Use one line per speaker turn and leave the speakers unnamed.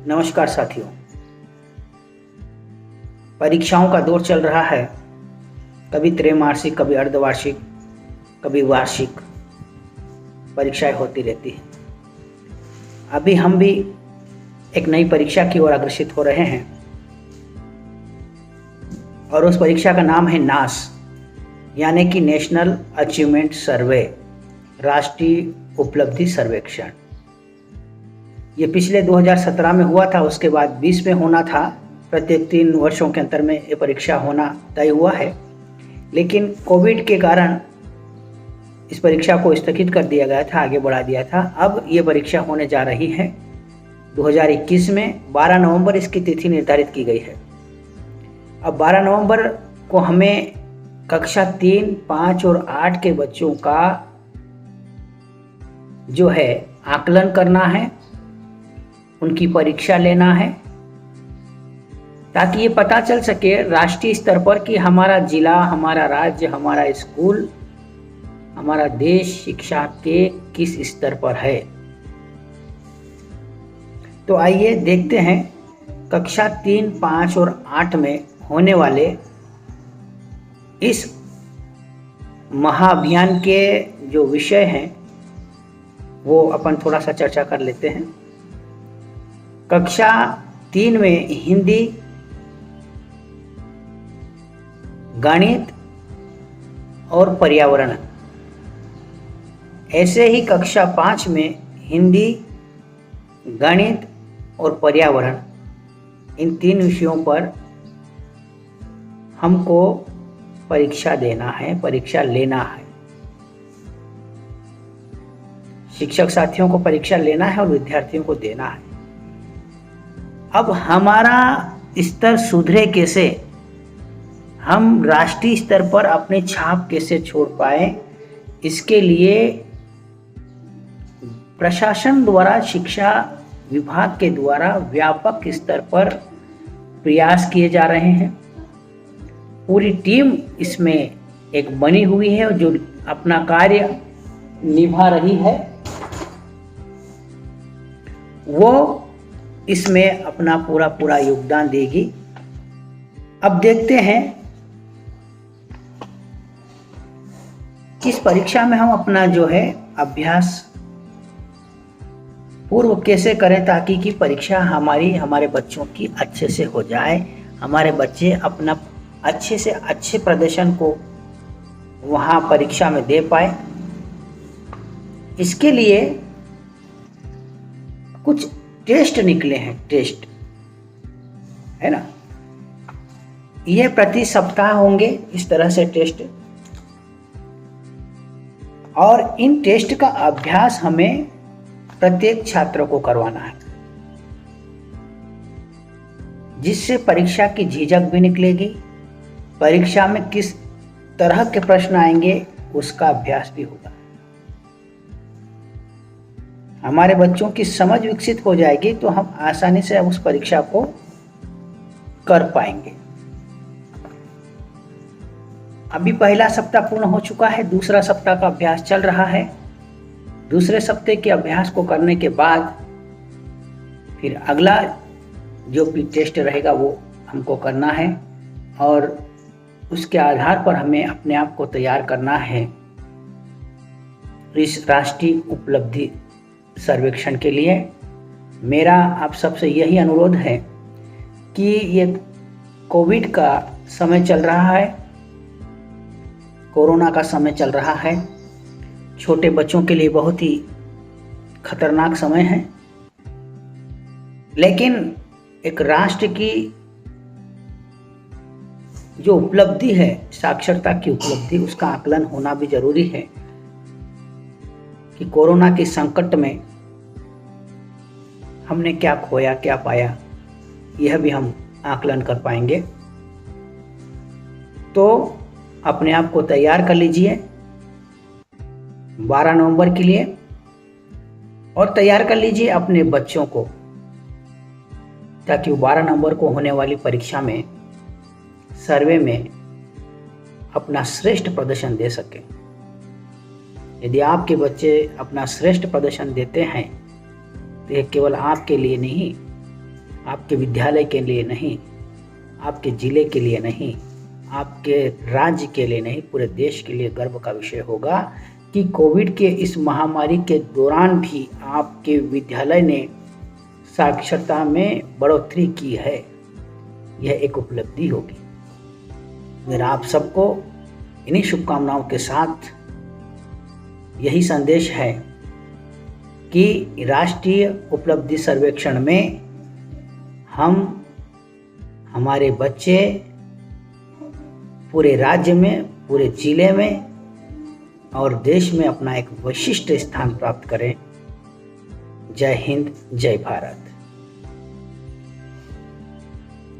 नमस्कार साथियों। परीक्षाओं का दौर चल रहा है। कभी त्रैमासिक, कभी अर्धवार्षिक, कभी वार्षिक परीक्षाएं होती रहती हैं। अभी हम भी एक नई परीक्षा की ओर अग्रसित हो रहे हैं और उस परीक्षा का नाम है नास, यानी कि नेशनल अचीवमेंट सर्वे, राष्ट्रीय उपलब्धि सर्वेक्षण। ये पिछले 2017 में हुआ था, उसके बाद 20 में होना था। प्रत्येक 3 वर्षों के अंतर में ये परीक्षा होना तय हुआ है, लेकिन कोविड के कारण इस परीक्षा को स्थगित कर दिया गया था, आगे बढ़ा दिया था। अब ये परीक्षा होने जा रही है 2021 में। 12 नवंबर इसकी तिथि निर्धारित की गई है। अब 12 नवंबर को हमें कक्षा 3, 5 और 8 के बच्चों का जो है आकलन करना है, उनकी परीक्षा लेना है, ताकि ये पता चल सके राष्ट्रीय स्तर पर कि हमारा जिला, हमारा राज्य, हमारा स्कूल, हमारा देश शिक्षा के किस स्तर पर है। तो आइए देखते हैं कक्षा 3, 5 और 8 में होने वाले इस महाअभियान के जो विषय हैं वो अपन थोड़ा सा चर्चा कर लेते हैं। कक्षा 3 में हिंदी, गणित और पर्यावरण। ऐसे ही कक्षा 5 में हिंदी, गणित और पर्यावरण, इन 3 विषयों पर हमको परीक्षा देना है, परीक्षा लेना है। शिक्षक साथियों को परीक्षा लेना है और विद्यार्थियों को देना है। अब हमारा स्तर सुधरे कैसे, हम राष्ट्रीय स्तर पर अपनी छाप कैसे छोड़ पाए, इसके लिए प्रशासन द्वारा, शिक्षा विभाग के द्वारा व्यापक स्तर पर प्रयास किए जा रहे हैं। पूरी टीम इसमें एक बनी हुई है जो अपना कार्य निभा रही है। वो इसमें अपना पूरा योगदान देगी। अब देखते हैं किस परीक्षा में हम अपना जो है अभ्यास पूर्व कैसे करें, ताकि कि परीक्षा हमारे बच्चों की अच्छे से हो जाए, हमारे बच्चे अपना अच्छे से अच्छे प्रदर्शन को वहाँ परीक्षा में दे पाए। इसके लिए कुछ टेस्ट निकले हैं, टेस्ट है ना। ये प्रति सप्ताह होंगे इस तरह से टेस्ट, और इन टेस्ट का अभ्यास हमें प्रत्येक छात्र को करवाना है, जिससे परीक्षा की झिझक भी निकलेगी। परीक्षा में किस तरह के प्रश्न आएंगे उसका अभ्यास भी होगा। हमारे बच्चों की समझ विकसित हो जाएगी तो हम आसानी से उस परीक्षा को कर पाएंगे। अभी पहला सप्ताह पूर्ण हो चुका है, दूसरा सप्ताह का अभ्यास चल रहा है। दूसरे सप्ताह के अभ्यास को करने के बाद फिर अगला जो भी टेस्ट रहेगा वो हमको करना है, और उसके आधार पर हमें अपने आप को तैयार करना है इस राष्ट्रीय उपलब्धि सर्वेक्षण के लिए। मेरा आप सबसे यही अनुरोध है कि ये कोविड का समय चल रहा है, कोरोना का समय चल रहा है, छोटे बच्चों के लिए बहुत ही खतरनाक समय है, लेकिन एक राष्ट्र की जो उपलब्धि है, साक्षरता की उपलब्धि, उसका आकलन होना भी जरूरी है कि कोरोना के संकट में हमने क्या खोया, क्या पाया, यह भी हम आकलन कर पाएंगे। तो अपने आप को तैयार कर लीजिए 12 नवंबर के लिए, और तैयार कर लीजिए अपने बच्चों को, ताकि वो 12 नवंबर को होने वाली परीक्षा में, सर्वे में अपना श्रेष्ठ प्रदर्शन दे सकें। यदि आपके बच्चे अपना श्रेष्ठ प्रदर्शन देते हैं तो ये केवल आपके लिए नहीं, आपके विद्यालय के लिए नहीं, आपके ज़िले के लिए नहीं, आपके राज्य के लिए नहीं, पूरे देश के लिए गर्व का विषय होगा कि कोविड के इस महामारी के दौरान भी आपके विद्यालय ने साक्षरता में बढ़ोतरी की है। यह एक उपलब्धि होगी। मेरा आप सबको इन्हीं शुभकामनाओं के साथ यही संदेश है कि राष्ट्रीय उपलब्धि सर्वेक्षण में हम हमारे बच्चे पूरे राज्य में, पूरे जिले में और देश में अपना एक विशिष्ट स्थान प्राप्त करें। जय हिंद, जय भारत।